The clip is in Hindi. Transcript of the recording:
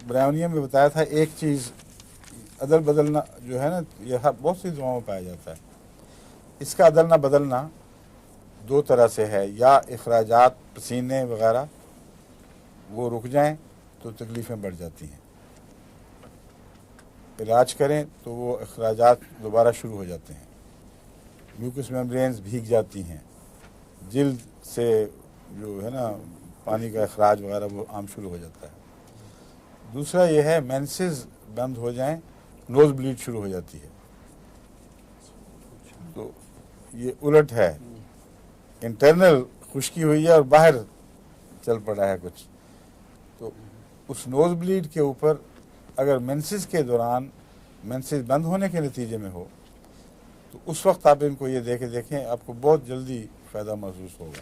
ब्राउनिया में बताया था एक चीज़ अदल बदलना जो है ना, यह बहुत सी दुआओं में पाया जाता है। इसका अदलना बदलना दो तरह से है, या अखराजात पसीने वगैरह वो रुक जाएं तो तकलीफ़ें बढ़ जाती हैं, इलाज करें तो वो अखराजात दोबारा शुरू हो जाते हैं, म्यूकस मेम्ब्रेन्स भीग जाती हैं, जिल्द से जो है ना पानी का अखराज वगैरह वो आम शुरू हो जाता है। दूसरा ये है मेंसेस बंद हो जाएं, नोज़ ब्लीड शुरू हो जाती है। तो ये उलट है, इंटरनल खुश्की हुई है और बाहर चल पड़ा है कुछ। तो उस नोज़ ब्लीड के ऊपर अगर मेंसेस के दौरान मेंसेस बंद होने के नतीजे में हो तो उस वक्त आप इनको ये देखें आपको बहुत जल्दी फ़ायदा महसूस होगा।